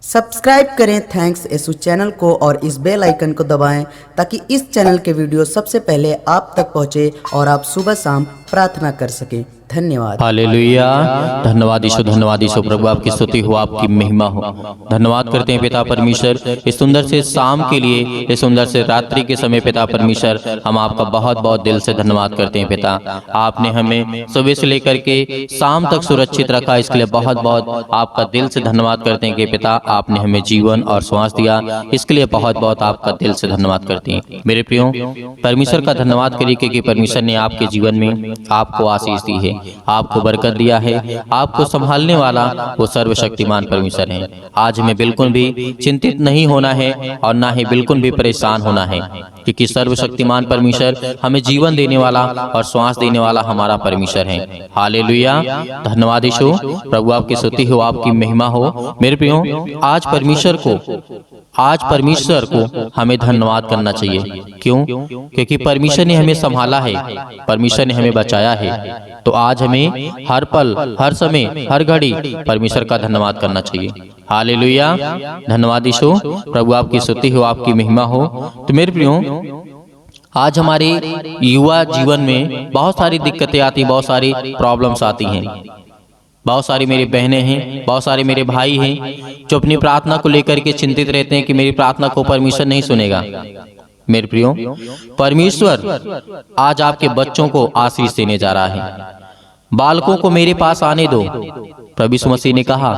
Subscribe करें thanks Yesu channel को और इस बेल आइकन को दबाएं ताकि इस चैनल के वीडियो सबसे पहले आप तक पहुंचे और आप सुबह शाम प्रार्थना कर सकें। धन्यवाद। हालेलुया। धन्यवाद यीशु प्रभु, आपकी स्तुति हो, आपकी महिमा हो। धन्यवाद करते हैं पिता परमेश्वर इस सुंदर से शाम के लिए, इस सुंदर से रात्रि के समय पिता परमेश्वर हम आपका बहुत बहुत दिल से धन्यवाद करते हैं पिता। आपने हमें सुबह से लेकर के शाम तक सुरक्षित रखा, इसके लिए बहुत बहुत आपका दिल से धन्यवाद करते हैं कि पिता आपने हमें जीवन और श्वास दिया, इसके लिए बहुत बहुत आपका दिल से धन्यवाद करते हैं। मेरे प्रियो, परमेश्वर का धन्यवाद करिए क्योंकि परमेश्वर ने आपके जीवन में आपको आशीष दी है, आपको बरकत दिया है। आपको संभालने वाला वो सर्वशक्तिमान परमेश्वर है। आज हमें बिल्कुल भी चिंतित नहीं होना है और ना ही बिल्कुल भी परेशान होना है, क्योंकि सर्वशक्तिमान परमेश्वर हमें जीवन देने वाला और श्वास देने वाला हमारा परमेश्वर है। हालेलुया। धन्यवाद यीशु प्रभु, आपकी स्तुति हो, आपकी महिमा हो। मेरे प्रियो, आज परमेश्वर को हमें धन्यवाद करना चाहिए। क्यों? क्योंकि परमेश्वर ने हमें संभाला है, परमेश्वर ने हमें बचाया है। तो आज हमें हर पल, हर समय, हर घड़ी परमेश्वर का धन्यवाद करना चाहिए। हालेलुया। धन्यवाद यीशु प्रभु, आपकी स्तुति हो, आपकी महिमा हो। तो मेरे प्रियो, आज हमारे युवा जीवन में बहुत सारी दिक्कतें आती, बहुत सारी प्रॉब्लम्स आती हैं। बहुत सारी मेरी बहनें हैं, बहुत सारे मेरे भाई हैं जो अपनी प्रार्थना को लेकर के चिंतित रहते हैं कि मेरी प्रार्थना को परमेश्वर नहीं सुनेगा। मेरे प्रियो, परमेश्वर आज आपके बच्चों को आशीष देने जा रहा है। बालकों को मेरे पास आने दो, प्रभु यीशु मसीह ने कहा।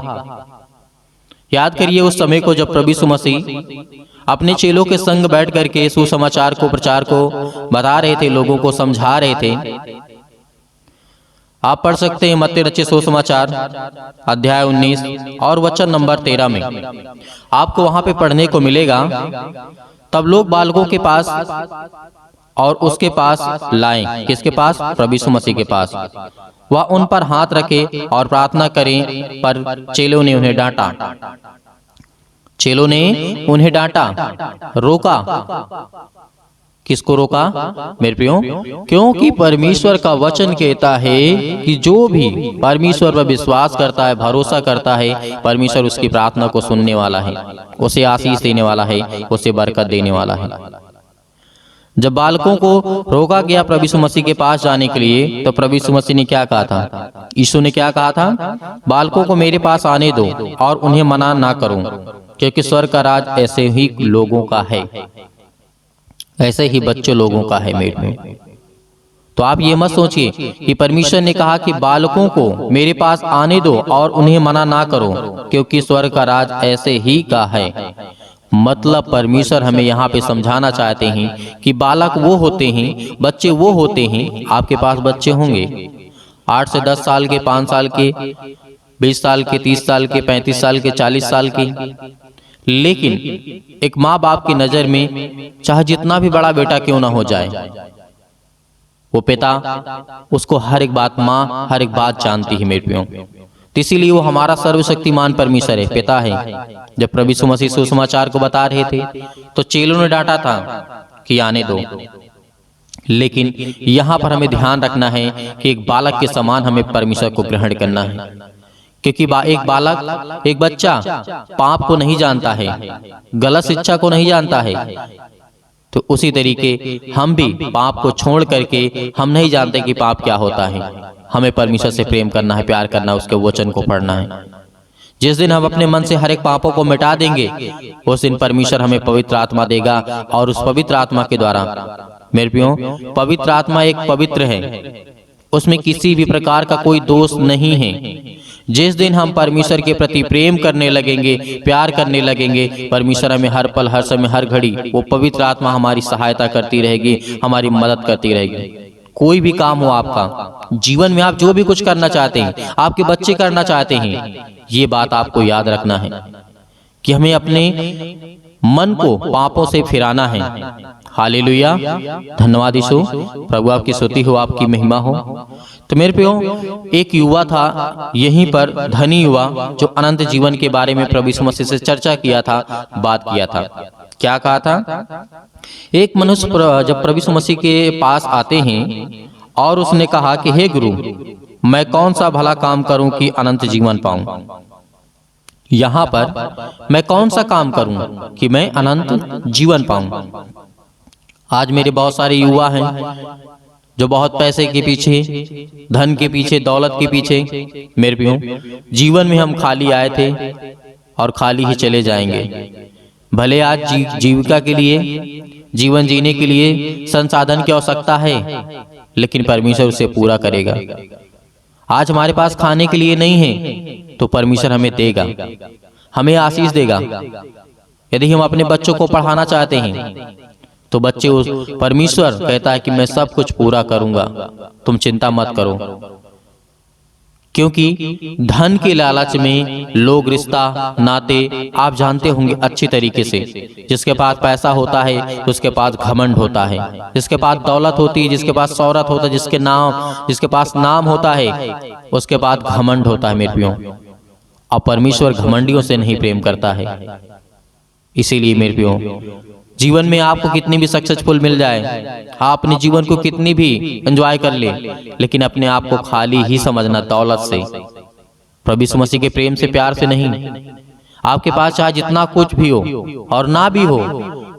याद करिए उस समय को जब प्रभु यीशु मसीह अपने चेलों के संग बैठ करके सुसमाचार को, प्रचार को बता रहे थे, लोगों को समझा रहे थे। आप पढ़ सकते हैं मत्ती रचित सुसमाचार अध्याय 19 और वचन नंबर 13 में आपको वहां पे पढ़ने को मिलेगा। तब लोग बालकों के पास और उसके पास लाएं। किसके पास? प्रभु यीशु मसीह के पास। वह उन पर हाथ रखे और प्रार्थना करें, पर चेलों ने उन्हें डांटा। चेलों ने उन्हें डांटा, रोका। किसको रोका? मेरे प्रियो, क्योंकि परमेश्वर का वचन कहता है कि जो भी परमेश्वर पर विश्वास करता है, भरोसा करता है, परमेश्वर उसकी प्रार्थना को सुनने वाला है, उसे आशीष देने वाला है, उसे बरकत देने वाला है। जब बालकों को रोका गया प्रभु यीशु मसीह के पास जाने के लिए, तो प्रभु यीशु मसीह ने क्या कहा था? यीशु ने क्या कहा था? बालकों को मेरे पास आने दो और उन्हें मना ना करो, क्योंकि स्वर्ग का राज ऐसे ही लोगों का है, ऐसे ही बच्चों लोगों का है। मेरे तो आप ये मत सोचिए कि परमेश्वर ने कहा कि बालकों को मेरे पास आने दो और उन्हें मना ना करो, क्योंकि स्वर्ग का राज ऐसे ही का है। मतलब परमेश्वर हमें यहाँ पे समझाना चाहते हैं कि बालक वो होते हैं, बच्चे वो होते हैं। आपके पास बच्चे होंगे 8 से 10 साल के, 5 साल के, 20 साल के, 30 साल के, 35 साल के, 40 साल के। लेकिन एक माँ बाप की नजर में चाहे जितना भी बड़ा बेटा क्यों ना हो जाए, वो पिता उसको हर एक बात, माँ हर एक बात जानती है। मेरे प्रियो, तो इसीलिए वो हमारा सर्वशक्तिमान परमेश्वर है, पिता है। जब प्रभु यीशु मसीह सुसमाचार को बता रहे थे तो चेलों ने डांटा था कि आने दो। लेकिन यहाँ पर हमें ध्यान रखना है कि एक बालक के समान हमें परमेश्वर को ग्रहण करना है, क्योंकि एक बालक, एक बच्चा पाप को नहीं जानता है, गलत शिक्षा को नहीं जानता है। तो उसी तरीके हम भी पाप को छोड़ करके हम नहीं जानते कि पाप क्या होता है। हमें परमेश्वर से प्रेम करना है, प्यार करना है, उसके वचन को पढ़ना है। जिस दिन हम अपने मन से हर एक पापों को मिटा देंगे, उस दिन परमेश्वर हमें पवित्र आत्मा देगा, और उस पवित्र आत्मा के द्वारा, मेरे प्रियो, पवित्र आत्मा एक पवित्र है, उसमें किसी भी प्रकार का कोई दोष नहीं है। जिस दिन हम परमेश्वर के प्रति प्रेम करने लगेंगे, प्यार करने लगेंगे, परमेश्वर हमें हर पल, हर समय, हर घड़ी वो पवित्र आत्मा हमारी सहायता करती रहेगी, हमारी मदद करती रहेगी। कोई भी काम हो आपका जीवन में, आप जो भी कुछ करना चाहते हैं, आपके बच्चे करना चाहते हैं, ये बात आपको याद रखना है कि हमें अपने मन को पापों से फिराना है। हालेलुया। धन्यवाद यीशु प्रभु, आपकी स्तुति हो, आपकी महिमा हो। तो मेरे प्रियो, एक युवा था यहीं पर, धनी युवा, जो अनंत जीवन के बारे में प्रभु यीशु मसीह से चर्चा किया था, बात किया था। क्या कहा था? एक मनुष्य जब प्रभु यीशु मसीह के पास आते हैं और उसने कहा कि हे गुरु, मैं कौन सा भला काम करूं कि अनंत जीवन पाऊं। यहाँ पर मैं कौन सा काम करूं कि मैं अनंत जीवन पाऊं। आज मेरे बहुत सारे युवा हैं जो बहुत पैसे के पीछे, धन के पीछे, दौलत के पीछे, मेरे प्रियो जीवन में हम खाली आए थे और खाली ही चले जाएंगे। भले आज जीविका के लिए, जीवन जीने के लिए संसाधन की आवश्यकता है, लेकिन परमेश्वर उसे पूरा करेगा। आज हमारे पास खाने के लिए नहीं है तो परमेश्वर हमें देगा, हमें आशीष देगा। यदि हम अपने बच्चों को पढ़ाना चाहते हैं तो बच्चे उस परमेश्वर कहता है कि मैं सब कुछ पूरा करूंगा, तुम चिंता मत करो। क्योंकि धन के लालच में लोग रिश्ता नाते आप जानते होंगे अच्छी तरीके से। जिसके पास पैसा होता है तो उसके पास घमंड होता है, जिसके पास दौलत होती है, जिसके पास शौहरत होता है, जिसके पास नाम होता है, उसके पास घमंड होता है मेरे प्रियो। और परमेश्वर घमंडियों से नहीं प्रेम करता है। इसीलिए मेरे प्रियो जीवन में आपको कितनी भी सक्सेसफुल मिल जाए, आप अपने जीवन को कितनी भी एंजॉय कर ले, लेकिन अपने आप को खाली ही समझना दौलत से, प्रभु यीशु मसीह के प्रेम से, प्यार से नहीं। आपके पास चाहे जितना कुछ भी हो और ना भी हो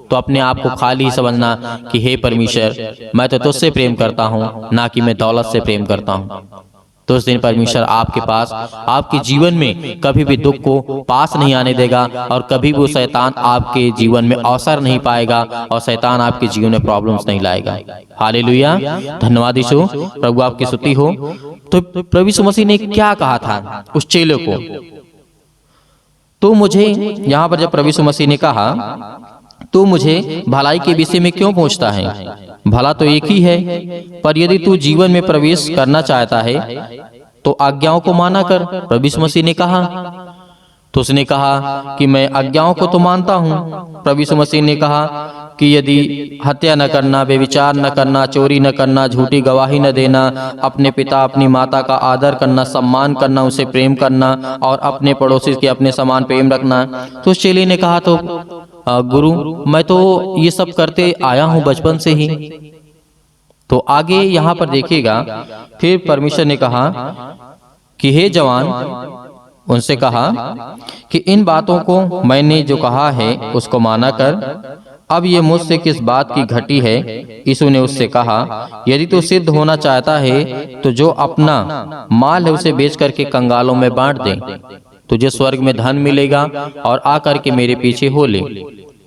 तो अपने आप को खाली ही समझना कि हे परमेश्वर मैं तो तुझसे प्रेम करता हूँ, ना कि मैं दौलत से प्रेम करता हूँ। तो उस दिन परमेश्वर आपके पास, आपके जीवन में कभी भी दुख को पास नहीं आने देगा और कभी भी शैतान आपके जीवन में अवसर नहीं पाएगा और शैतान आपके जीवन में प्रॉब्लम्स नहीं लाएगा। हालेलुया, धन्यवाद यीशु, प्रभु आपकी स्तुति हो। तो प्रभु यीशु मसीह ने क्या कहा था उस चेले को? तो मुझे यहाँ पर जब प्रभु यीशु मसीह ने कहा तू मुझे भलाई के विषय में क्यों पूछता है, भला तो एक ही है, पर यदि तू जीवन में प्रवेश करना चाहता है तो आज्ञाओं को माना कर। प्रभु यीशु मसीह ने कहा तो उसने कहा कि मैं आज्ञाओं को तो मानता हूँ। प्रभु यीशु मसीह ने कहा कि यदि हत्या न करना, बेविचार न करना, चोरी न करना, झूठी गवाही न देना, अपने पिता अपनी माता का आदर करना, सम्मान करना, उसे प्रेम करना और अपने पड़ोसी के अपने समान प्रेम रखना। तो उस चेले ने कहा तो गुरु मैं तो ये सब करते आया हूँ बचपन से ही। तो आगे यहाँ पर देखिएगा, फिर परमेश्वर ने कहा कि हे जवान, उनसे कहा कि इन बातों को मैंने जो कहा है उसको माना कर। अब ये मुझसे किस बात की घटी है? यीशु ने उससे कहा यदि तू सिद्ध होना चाहता है तो जो अपना माल है उसे बेच करके कंगालों में बांट दे, तुझे स्वर्ग में धन मिलेगा और आकर के मेरे पीछे हो ले।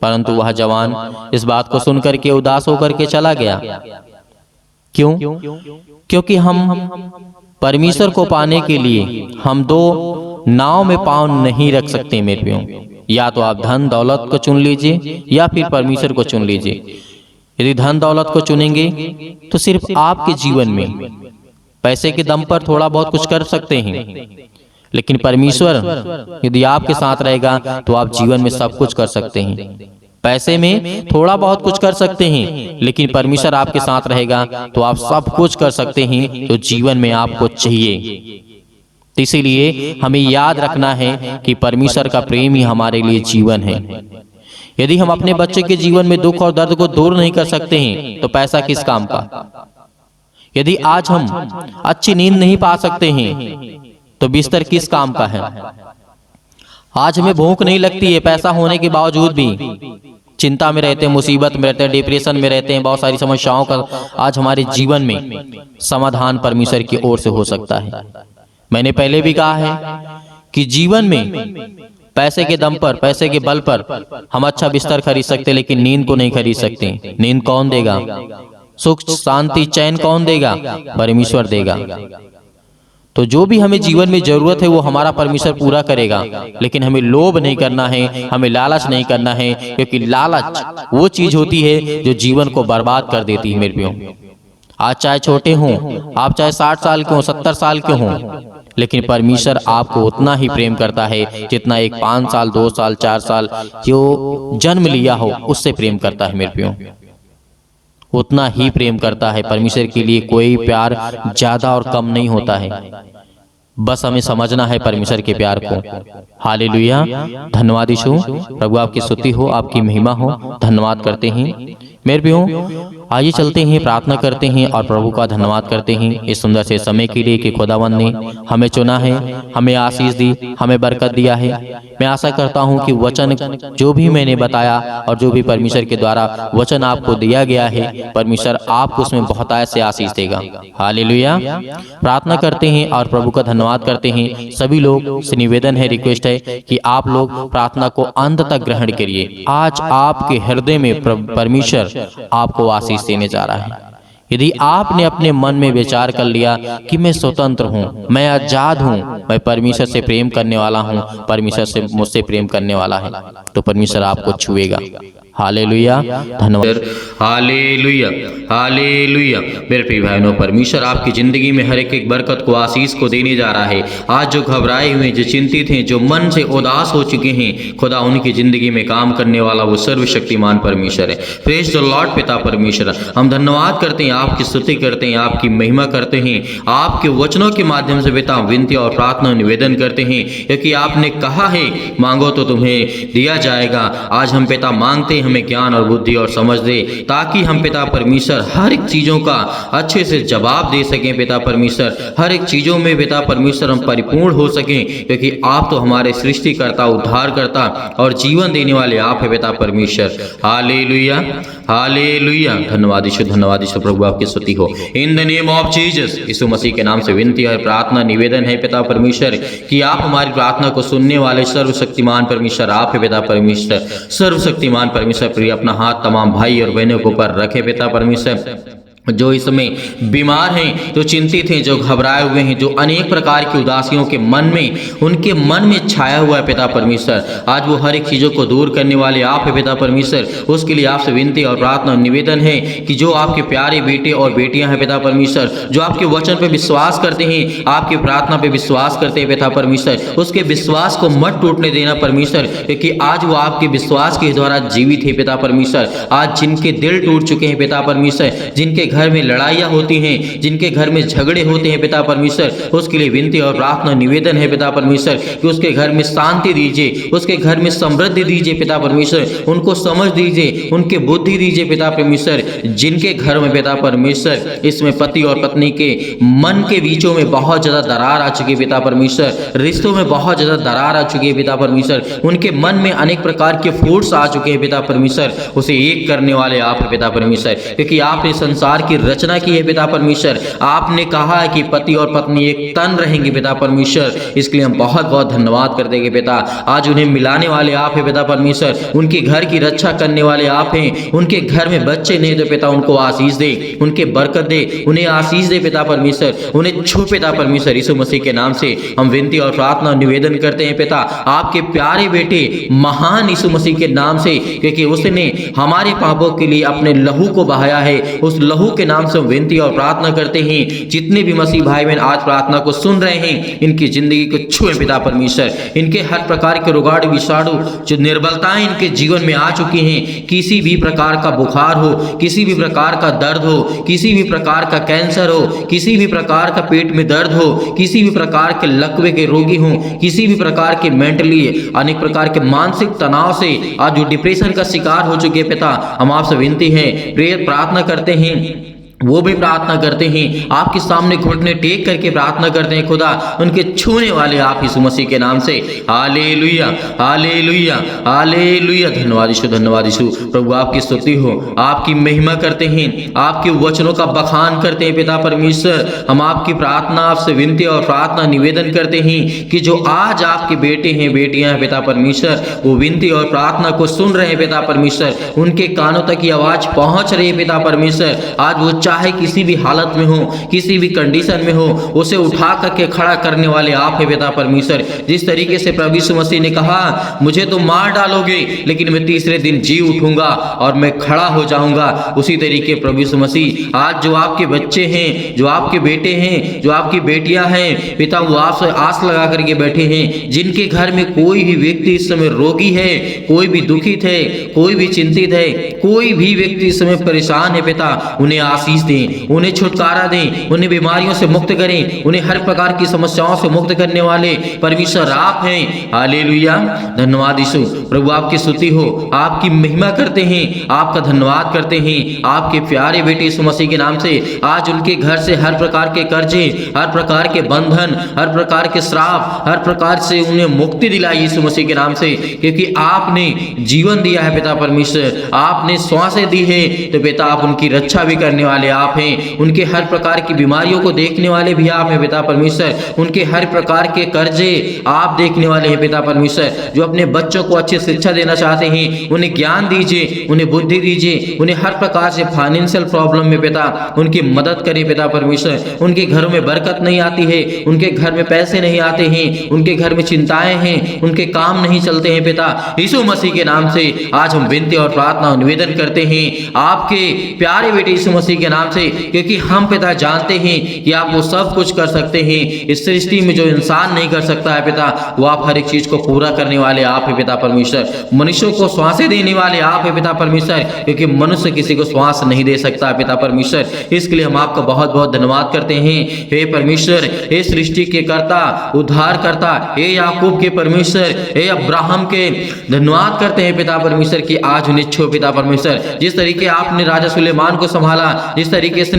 परंतु वह जवान इस बात को सुनकर के उदास होकर के चला गया। क्यों? क्योंकि हम परमेश्वर को पाने के लिए हम दो नाव में पांव नहीं रख सकते मेरे प्रियो। या तो आप धन दौलत को चुन लीजिए या फिर परमेश्वर को चुन लीजिए। यदि धन दौलत को चुनेंगे तो सिर्फ आपके जीवन में पैसे के दम पर थोड़ा बहुत कुछ कर सकते हैं, लेकिन परमेश्वर यदि आपके साथ रहेगा तो आप जीवन में सब कुछ कर सकते हैं। पैसे में थोड़ा बहुत कुछ कर सकते हैं, लेकिन परमेश्वर आपके साथ रहेगा तो आप सब कुछ कर सकते हैं जो जीवन में आपको चाहिए। इसीलिए हमें याद रखना है कि परमेश्वर का प्रेम ही हमारे लिए जीवन है। यदि हम अपने बच्चे के जीवन में दुख और दर्द को दूर नहीं कर सकते हैं तो पैसा किस काम का? यदि आज हम अच्छी नींद नहीं पा सकते हैं तो बिस्तर किस काम का है? आज हमें भूख नहीं लगती है, पैसा होने के बावजूद भी चिंता में रहते हैं, मुसीबत में रहते हैं, डिप्रेशन में रहते हैं, बहुत सारी समस्याओं का आज हमारे जीवन में समाधान परमेश्वर की ओर से हो सकता है। मैंने पहले भी कहा है कि जीवन में पैसे के दम पर, पैसे के बल पर हम अच्छा बिस्तर खरीद सकते, लेकिन नींद को नहीं खरीद सकते। नींद कौन देगा? सुख शांति चैन कौन देगा? परमेश्वर देगा। तो जो भी हमें जीवन में जरूरत है वो हमारा परमेश्वर पूरा करेगा, लेकिन हमें लोभ नहीं करना है, हमें लालच नहीं करना है, क्योंकि लालच वो चीज होती है जो जीवन को बर्बाद कर देती है मेरे प्रियो। आज चाहे छोटे हों, आप चाहे 60 साल के हों, 70 साल के हों, लेकिन परमेश्वर आपको उतना ही प्रेम करता है जितना एक 5 साल 2 साल 4 साल जो जन्म लिया हो उससे प्रेम करता है मेरे प्रियो। उतना ही प्रेम करता है। परमेश्वर के लिए कोई प्यार ज्यादा और कम नहीं होता है। बस हमें समझना है परमेश्वर के प्यार को। हालेलुया, धन्यवाद यीशु, प्रभु आपकी स्तुति हो, आपकी महिमा हो। धन्यवाद करते हैं मेरे प्रियो। आइए चलते हैं, प्रार्थना करते हैं और प्रभु का धन्यवाद करते हैं इस सुंदर से समय के लिए कि खुदावंद ने हमें चुना है, हमें आशीष दी, हमें बरकत दिया है। मैं आशा करता हूं कि वचन जो भी मैंने बताया और जो भी परमेश्वर के द्वारा वचन आपको दिया गया है, परमेश्वर आपको उसमें बहुत से आशीष देगा। हालेलुया। प्रार्थना करते हैं और प्रभु का धन्यवाद करते हैं। सभी लोग से निवेदन है, रिक्वेस्ट है कि आप लोग प्रार्थना को अंत तक ग्रहण करिए। आज आपके हृदय में परमेश्वर आपको आशीष देने जा रहा है। यदि आपने अपने मन में विचार कर लिया कि मैं स्वतंत्र हूँ, मैं आजाद हूँ, मैं परमेश्वर से प्रेम करने वाला हूँ, परमेश्वर से मुझसे प्रेम करने वाला है, तो परमेश्वर आपको छुएगा। हालेलुया, धन्यवाद। Hallelujah, hallelujah. मेरे प्रिय भाइयों, परमेश्वर आपकी जिंदगी में हर एक बरकत को, आशीष को देने जा रहा है। आज जो घबराए हुए, जो चिंतित हैं, जो मन से उदास हो चुके हैं, खुदा उनकी जिंदगी में काम करने वाला वो सर्वशक्तिमान परमेश्वर है। प्रेज द लॉर्ड पिता परमेश्वर, हम धन्यवाद करते हैं, आपकी स्तुति करते हैं, आपकी महिमा करते हैं। आपके वचनों के माध्यम से पिता विनती और प्रार्थना निवेदन करते हैं, क्योंकि आपने कहा है मांगो तो तुम्हें दिया जाएगा। आज हम पिता मांगते हैं, हमें ज्ञान और बुद्धि और समझ दे, ताकि हम पिता परमेश्वर हर एक चीजों का अच्छे से जवाब दे सकें। पिता परमेश्वर, हर एक चीजों में पिता परमेश्वर हम परिपूर्ण हो सकें, क्योंकि आप तो हमारे सृष्टिकर्ता, उद्धारकर्ता और जीवन देने वाले आप है पिता परमेश्वर। Hallelujah, hallelujah. धन्यवाद यीशु, धन्यवाद यीशु। प्रभु आपकी स्तुति हो। In the name of Jesus, Yeshu Masih के नाम से विनती और प्रार्थना निवेदन है पिता परमेश्वर कि आप हमारी प्रार्थना को सुनने वाले सर्वशक्तिमान परमेश्वर आप है पिता परमेश्वर। सर्वशक्तिमान परमेश्वर प्रिय अपना हाथ तमाम भाई और बहनों के ऊपर रखे पिता परमेश्वर, जो इस समय बीमार हैं, जो चिंतित हैं, जो घबराए हुए हैं, जो अनेक प्रकार की उदासियों के मन में, उनके मन में छाया हुआ है पिता परमेश्वर। आज वो हर एक चीज़ों को दूर करने वाले आप है पिता परमेश्वर। उसके लिए आपसे विनती और प्रार्थना निवेदन है कि जो आपके प्यारे बेटे और बेटियां हैं पिता परमेश्वर, जो आपके वचन पे विश्वास करते हैं, आपकी प्रार्थना पे विश्वास करते हैं पिता परमेश्वर, उसके विश्वास को मत टूटने देना परमेश्वर, क्योंकि आज वो आपके विश्वास के द्वारा जीवित है पिता परमेश्वर। आज जिनके दिल टूट चुके हैं पिता परमेश्वर, जिनके घर में लड़ाइयाँ होती हैं, जिनके घर में झगड़े होते हैं पिता परमेश्वर, उसके लिए विनती और प्रार्थना निवेदन है पिता परमेश्वर कि उसके घर में शांति दीजिए, उसके घर में समृद्धि दीजिए पिता परमेश्वर, उनको समझ दीजिए, उनके बुद्धि दीजिए पिता परमेश्वर। जिनके घर में पिता परमेश्वर इसमें पति और पत्नी के मन के बीचों में बहुत ज्यादा दरार आ चुकी है पिता परमेश्वर, रिश्तों में बहुत ज्यादा दरार आ चुकी है पिता परमेश्वर, उनके मन में अनेक प्रकार के फूट्स आ चुके हैं पिता परमेश्वर, उसे एक करने वाले आप है पिता परमेश्वर, क्योंकि आपने संसार की रचना की है पिता परमेश्वर। आपने कहा है कि पति और पत्नी एक तन रहेंगे पिता परमेश्वर। इसके लिए हम बहुत बहुत धन्यवाद कर देंगे पिता। आज उन्हें मिलाने वाले आप है पिता परमेश्वर, उनके घर की रक्षा करने वाले आप हैं। उनके घर में बच्चे नहीं तो पिता उनको आशीष दे, उनके बरकत दे, उन्हें आशीष दे पिता परमेश्वर, उन्हें छू पिता परमेश्वर। यीशु मसीह के नाम से हम विनती और प्रार्थना निवेदन करते हैं पिता, आपके प्यारे बेटे महान यीशु मसीह के नाम से, क्योंकि उसने हमारे पापों के लिए अपने लहू को बहाया है। उस लहू के नाम से विनती और प्रार्थना करते हैं, जितने भी मसीह भाई बहन आज प्रार्थना को सुन रहे हैं, इनकी जिंदगी को छुए पिता परमेश्वर। इनके हर प्रकार के रोगाणु विषाणु जो निर्बलताएं इनके जीवन में आ चुकी हैं, किसी भी प्रकार का बुखार हो, किसी भी प्रकार का दर्द हो, किसी भी प्रकार का कैंसर हो, किसी भी प्रकार का पेट में दर्द हो, किसी भी प्रकार के लकवे के रोगी हो, किसी भी प्रकार के मेंटली अनेक प्रकार के मानसिक तनाव से आज जो डिप्रेशन का शिकार हो चुके पिता, हम आपसे विनती है, प्रेयर प्रार्थना करते हैं, वो भी प्रार्थना करते हैं, आपके सामने घुटने टेक करके प्रार्थना करते हैं खुदा, उनके छूने वाले आप यीशु मसीह के नाम से। Hallelujah, hallelujah, hallelujah. धन्यवाद यीशु, धन्यवाद यीशु। प्रभु आपकी स्तुति हो, आपकी महिमा करते हैं, आपके वचनों का बखान करते हैं पिता परमेश्वर। हम आपकी प्रार्थना, आपसे विनती और प्रार्थना निवेदन करते हैं कि जो आज आपके बेटे हैं, बेटियां हैं पिता परमेश्वर, वो विनती और प्रार्थना को सुन रहे हैं पिता परमेश्वर, उनके कानों तक ये आवाज पहुंच रही है पिता परमेश्वर। आज वो चाहे किसी भी हालत में हो, किसी भी कंडीशन में हो, उसे उठा करके खड़ा करने वाले आप है पिता परमेश्वर। जिस तरीके से प्रभु यीशु मसीह ने कहा, मुझे तो मार डालोगे लेकिन मैं तीसरे दिन जी उठूंगा और मैं खड़ा हो जाऊंगा, उसी तरीके प्रभु यीशु मसीह आज जो आपके बच्चे हैं, जो आपके बेटे हैं, जो आपकी बेटियां हैं पिता, वो आपसे आस लगा करके बैठे हैं। जिनके घर में कोई भी व्यक्ति इस समय रोगी है, कोई भी दुखित है, कोई भी चिंतित है, कोई भी व्यक्ति इस समय परेशान है पिता, उन्हें आशीष आशीष दें, उन्हें छुटकारा दें, उन्हें बीमारियों से मुक्त करें, उन्हें हर प्रकार की समस्याओं से मुक्त करने वाले परमेश्वर आप हैं। हालेलुया, धन्यवाद यीशु। प्रभु आपकी स्तुति हो, आपकी महिमा करते हैं, आपका धन्यवाद करते हैं। आपके प्यारे बेटे यीशु मसीह के नाम से आज उनके घर से हर प्रकार के कर्जे, हर प्रकार के बंधन, हर प्रकार के श्राप, हर प्रकार से उन्हें मुक्ति दिलाई यीशु मसीह के नाम से, क्योंकि आपने जीवन दिया है पिता परमेश्वर, आपने श्वासें दी है, तो पिता आप उनकी रक्षा भी करने वाले आप हैं। उनके हर प्रकार की बीमारियों को देखने वाले भी आप हैं पिता परमेश्वर। उनके हर प्रकार के कर्जे आप देखने वाले हैं पिता परमेश्वर। जो अपने बच्चों को अच्छी शिक्षा देना चाहते हैं, उन्हें ज्ञान दीजिए, उन्हें बुद्धि दीजिए, उन्हें हर प्रकार से फाइनेंशियल प्रॉब्लम में पिता उनकी मदद करें पिता परमेश्वर। उनके घरों में बरकत नहीं आती है, उनके घर में पैसे नहीं आते हैं, उनके घर में चिंताएं हैं, उनके काम नहीं चलते हैं पिता यीशु मसीह के नाम से आज हम विनती और प्रार्थना और निवेदन करते हैं आपके प्यारे बेटे यीशु मसीह के नाम से, क्योंकि हम पिता जानते हैं कि आप वो सब कुछ कर सकते हैं। इस सृष्टि में जो इंसान नहीं कर सकता है पिता, वो आप हर एक चीज को पूरा करने वाले आप है पिता परमेश्वर। मनुष्यों को श्वासें देने वाले आप है पिता परमेश्वर, क्योंकि मनुष्य किसी को श्वास नहीं दे सकता है पिता परमेश्वर। इसके लिए हम आपका बहुत बहुत धन्यवाद करते हैं। हे परमेश्वर, हे सृष्टि के कर्ता, उद्धार करता, हे याकूब के परमेश्वर, हे अब्राहम के धन्यवाद करते हैं पिता परमेश्वर की आज उन्हें छो पिता परमेश्वर। जिस तरीके आपने राजा सुलेमान को संभाला, जिस तरीके से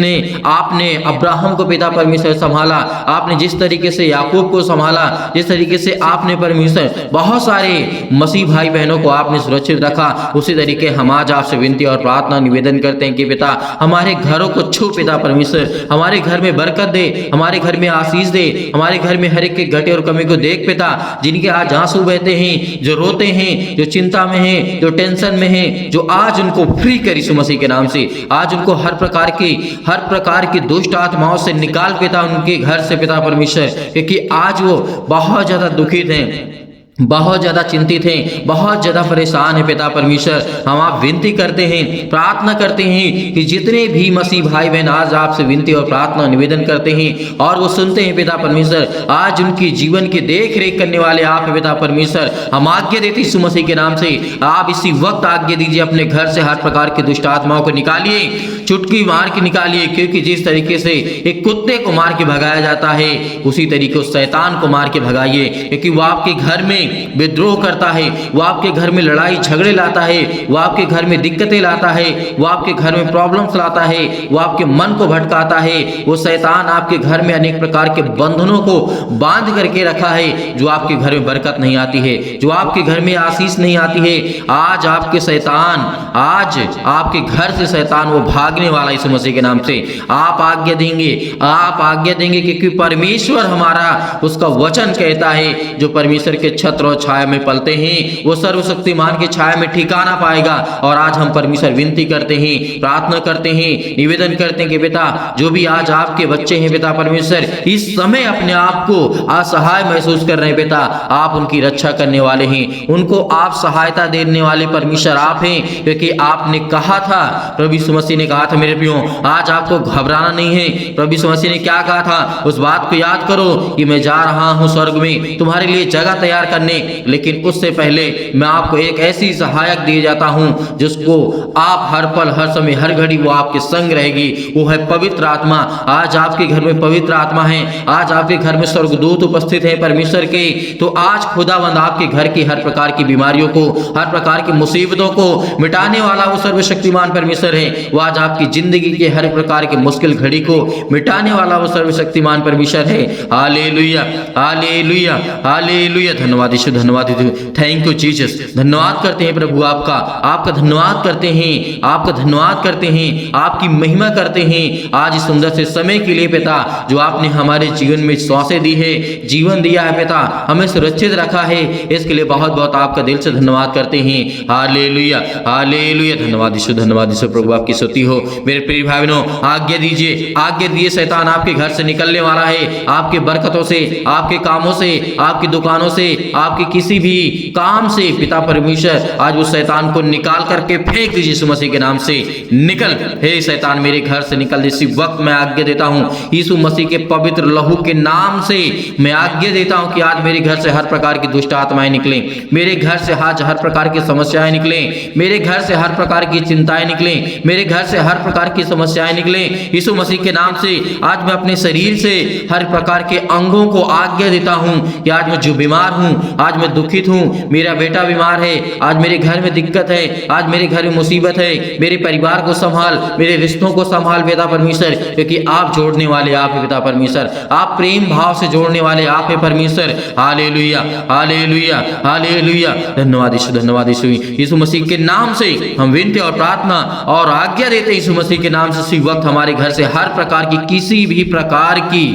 आपने अब्राहम को पिता परमेश्वर संभाला, आपने जिस तरीके से याकूब को संभाला, जिस तरीके से आपने परमेश्वर बहुत सारे मसीह भाई बहनों को आपने सुरक्षित रखा, उसी तरीके हम आज आपसे विनती और प्रार्थना निवेदन करते हैं कि पिता हमारे घरों को छू पिता परमेश्वर, हमारे घर में बरकत दे, हमारे घर में आशीष दे, हमारे घर में हर एक के घटे और कमी को देख पिता। जिनके आज आंसू बहते हैं, जो रोते हैं, जो चिंता में हैं, जो टेंशन में हैं, जो आज उनको फ्री कर यीशु मसीह के नाम से, आज उनको हर प्रकार की दुष्ट आत्माओं से निकाल पिता उनके घर से पिता परमेश्वर, क्योंकि आज वो बहुत ज्यादा दुखित हैं, बहुत ज्यादा चिंतित हैं, बहुत ज्यादा परेशान है पिता परमेश्वर। हम आप विनती करते हैं, प्रार्थना करते हैं कि जितने भी मसीह भाई बहन आज आपसे विनती और प्रार्थना निवेदन करते हैं और वो सुनते हैं पिता परमेश्वर, आज उनकी जीवन की देख रेख करने वाले आप हैं पिता परमेश्वर। हम आज्ञा देते यीशु मसीह के नाम से, आप इसी वक्त आज्ञा दीजिए, अपने घर से हर प्रकार की दुष्ट आत्माओं को निकालिए, चुटकी मार के निकालिए, क्योंकि जिस तरीके से एक कुत्ते को मार के भगाया जाता है, उसी तरीके उस शैतान को मार के भगाइए, क्योंकि वो आपके घर में विद्रोह करता है, वो आपके घर में लड़ाई झगड़े लाता है, वो आपके घर में दिक्कतें लाता है, वो आपके घर में प्रॉब्लम्स लाता है, वो आपके मन को भटकाता है। वो शैतान आपके घर में अनेक प्रकार के बंधनों को बांध करके रखा है, जो आपके घर में बरकत नहीं आती है, जो आपके घर में आशीष नहीं आती है। आज आपके शैतान, आज आपके घर से शैतान वो भागने वाला यीशु मसीह के नाम से आप आज्ञा देंगे, आप आज्ञा देंगे, क्योंकि परमेश्वर हमारा उसका वचन कहता है, जो परमेश्वर के छत्र और छाया में पलते हैं वो सर्वशक्तिमान की छाया में ठिकाना पाएगा। और आज हम परमेश्वर विनती करते हैं, प्रार्थना करते हैं, निवेदन करते हैं कि बेटा जो भी आज आपके बच्चे हैं पिता परमेश्वर, इस समय अपने आप को असहाय महसूस कर रहे हैं पिता, आप उनकी रक्षा करने वाले हैं, उनको आप सहायता देने वाले परमेश्वर आप हैं, क्योंकि आपने कहा था, प्रभु यीशु मसीह ने कहा था मेरे प्रियो, आज आपको घबराना नहीं है। प्रभु यीशु मसीह ने क्या कहा था, उस बात को याद करो कि मैं जा रहा हूं स्वर्ग में तुम्हारे लिए जगह तैयार करने, लेकिन उससे पहले मैं आपको एक ऐसी सहायक दिए जाता हूं जिसको आप हर पल हर समय हर घड़ी वो आपके संग रहेगी, वो है पवित्र आत्मा। आज आपके घर में पवित्र आत्मा है, आज आपके घर में स्वर्गदूत उपस्थित है परमेश्वर के। तो आज खुदावंद आपके घर की हर प्रकार की बीमारियों को, हर प्रकार की मुसीबतों को मिटाने वाला वो सर्वशक्तिमान परमेश्वर है। वो आज आपकी जिंदगी के हर प्रकार की मुश्किल घड़ी को मिटाने वाला वो सर्वशक्तिमान परमेश्वर है। Hallelujah, hallelujah, hallelujah. धन्यवाद यीशु, धन्यवाद यीशु, थैंक यू जीसस। धन्यवाद करते हैं प्रभु आपका धन्यवाद करते हैं, आपका धन्यवाद करते हैं, आपकी महिमा करते हैं आज इस सुंदर से समय के लिए पिता, जो आपने हमारे जीवन में सांसें दी है, जीवन दिया है पिता, हमें सुरक्षित रखा है, इसके लिए बहुत बहुत आपका दिल से धन्यवाद करते हैं। Hallelujah, hallelujah. धन्यवाद यीशु, धन्यवाद यीशु। प्रभु आपकी स्तुति हो। मेरे प्रिय भाई बहनों, आज्ञा दीजिए, आज्ञा दिए, शैतान आपके घर से निकलने वाला है, आपके बरकतों से, आपके कामों से, आपकी दुकानों से, आपके किसी भी काम से पिता परमेश्वर आज उस शैतान को निकाल करके फेंक दीजिए यीशु मसीह के नाम से। निकल, हे शैतान मेरे घर से निकल। इसी वक्त मैं आज्ञा देता हूं यीशु मसीह के पवित्र लहू के नाम से मैं आज्ञा देता हूं कि आज मेरे घर से हर प्रकार की दुष्ट आत्माएं निकलें, मेरे घर से आज हर प्रकार की समस्याएं निकलें, मेरे घर से हर प्रकार की चिंताएं निकलें, मेरे घर से हर हर प्रकार की समस्याएं निकले यीशु मसीह के नाम से। आज मैं अपने शरीर से हर प्रकार के अंगों को आज्ञा देता हूं कि आज मैं जो बीमार हूं, आज मैं दुखित हूं, मेरा बेटा बीमार है, आज मेरे घर में दिक्कत है, आज मेरे घर में मुसीबत है, मेरे परिवार को संभाल, मेरे रिश्तों को संभाल पिता परमेश्वर, क्योंकि आप जोड़ने वाले आप है पिता परमेश्वर, आप प्रेम भाव से जोड़ने वाले आप है परमेश्वर। Hallelujah hallelujah hallelujah. धन्यवाद यीशु, धन्यवाद यीशु। यीशु मसीह के नाम से हम विनती और प्रार्थना और आज्ञा देते हैं यीशु मसीह के नाम से। इसी वक्त हमारे घर से हर प्रकार की किसी भी प्रकार की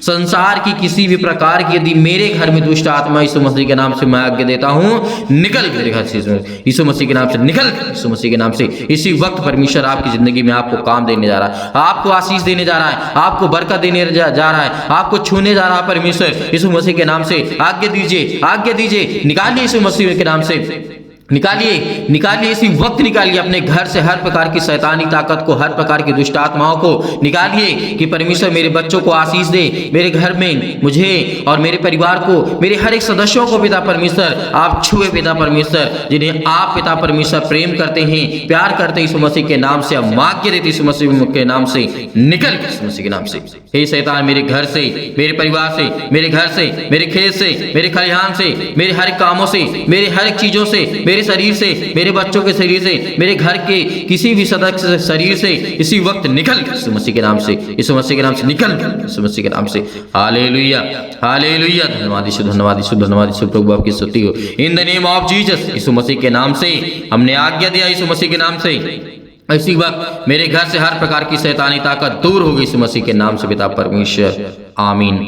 संसार की किसी भी प्रकार की यदि मेरे घर में दुष्ट आत्मा यीशु मसीह के नाम से मैं आज्ञा देता हूं, निकल मेरे घर से यीशु मसीह के नाम से, निकल यीशु मसीह के नाम से। इसी वक्त परमेश्वर आपकी जिंदगी में आपको काम देने जा रहा है, आपको आशीष देने जा रहा है, आपको बरकत देने जा रहा है, आपको छूने जा रहा है परमेश्वर यीशु मसीह के नाम से। आज्ञा दीजिए, आज्ञा दीजिए, निकालिए यीशु मसीह के नाम से, निकालिए निकालिए, इसी वक्त निकालिए अपने घर से हर प्रकार की शैतानी ताकत को, हर प्रकार की दुष्ट आत्माओं को निकालिए कि परमेश्वर मेरे बच्चों को आशीष दे, मेरे घर में मुझे और मेरे परिवार को, मेरे हर एक सदस्यों को पिता परमेश्वर आप छुए पिता परमेश्वर, जिन्हें आप पिता परमेश्वर प्रेम करते हैं, प्यार करते हैं यीशु मसीह के नाम से। हम आज्ञा देते यीशु मसीह के नाम से, निकल यीशु मसीह के नाम से। हे शैतान मेरे घर से, मेरे परिवार से, मेरे घर से, मेरे खेत से, मेरे खलिहान से, मेरे हर एक कामों से, मेरे हर एक चीजों से, मेरे शरीर से, मेरे बच्चों के शरीर से, मेरे घर के किसी भी सदस्य शरीर से इसी वक्त निकल यीशु मसीह के नाम से, यीशु मसीह के नाम से निकल यीशु मसीह के नाम से। Hallelujah hallelujah. धन्यवाद यीशु, धन्यवाद यीशु, धन्यवाद यीशु। प्रभु आपकी स्तुति हो। In the name of Jesus, Yeshu Masih के नाम से हमने आज्ञा दिया यीशु मसीह के नाम से। इसी वक्त मेरे घर से हर प्रकार की शैतानी ताकत दूर होगी यीशु मसीह के नाम से पिता परमेश्वर, आमीन।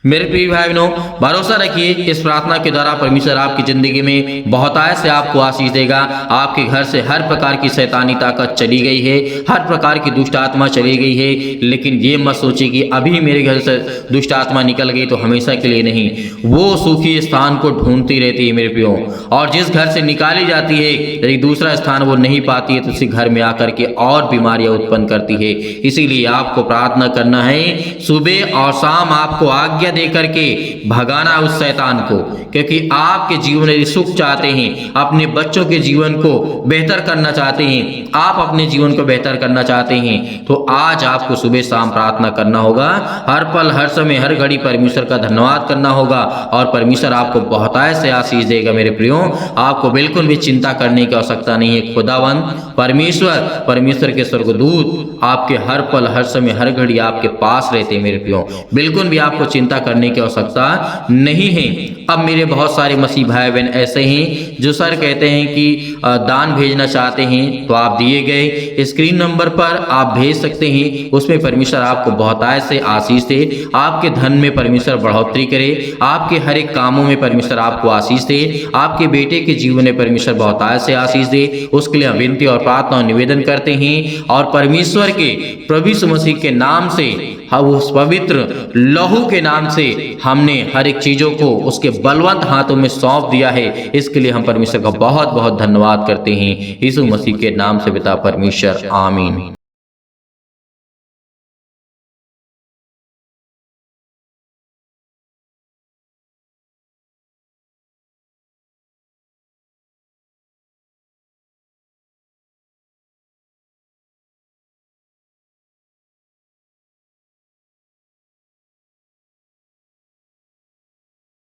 मेरे प्रिय भाई बहनों, भरोसा रखिए इस प्रार्थना के द्वारा परमेश्वर आपकी जिंदगी में बहुतायत से आपको आशीष देगा। आपके घर से हर प्रकार की शैतानी ताकत चली गई है, हर प्रकार की दुष्ट आत्मा चली गई है। लेकिन ये मत सोचिए कि अभी मेरे घर से दुष्ट आत्मा निकल गई तो हमेशा के लिए नहीं, वो सुखी स्थान को ढूंढती रहती है मेरे प्रियो। और जिस घर से निकाली जाती है यदि दूसरा स्थान वो नहीं पाती है तो उसी घर में आकर के और बीमारियां उत्पन्न करती है। इसीलिए आपको प्रार्थना करना है, सुबह और शाम आपको आज्ञा दे करके भगाना उस शैतान को, क्योंकि आपके जीवन में सुख चाहते हैं, अपने बच्चों के जीवन को बेहतर करना चाहते हैं, आप अपने जीवन को बेहतर करना चाहते हैं, तो आज आपको सुबह शाम प्रार्थना करना होगा। हर पल हर समय हर घड़ी परमेश्वर का धन्यवाद करना होगा और परमेश्वर आपको बहुतायत से आशीष देगा। मेरे प्रियो, आपको बिल्कुल भी चिंता करने की आवश्यकता नहीं है। खुदावंद परमेश्वर के स्वर्गदूत आपके हर पल हर समय हर घड़ी आपके पास रहते हैं। मेरे प्रियो, बिल्कुल भी आपको चिंता करने की आवश्यकता नहीं है। अब मेरे बहुत सारे मसीह भाई बहन ऐसे हैं जो सर कहते हैं कि दान भेजना चाहते हैं, तो आप दिए गए स्क्रीन नंबर पर आप भेज सकते हैं। उसमें परमेश्वर आपको बहुतायत से आशीष दे, आपके धन में परमेश्वर बढ़ोतरी करे, आपके हर एक कामों में परमेश्वर आपको आशीष दे, आपके बेटे के जीवन में परमेश्वर बहुतायत से आशीष दे। उसके लिए हम विनती और प्रार्थना और निवेदन करते हैं और परमेश्वर के प्रभु यीशु मसीह के नाम से, उस पवित्र लहू के नाम से हमने हर एक चीजों को उसके बलवंत हाथों में सौंप दिया है। इसके लिए हम परमेश्वर का बहुत बहुत धन्यवाद करते हैं। यीशु मसीह के नाम से पिता परमेश्वर, आमीन।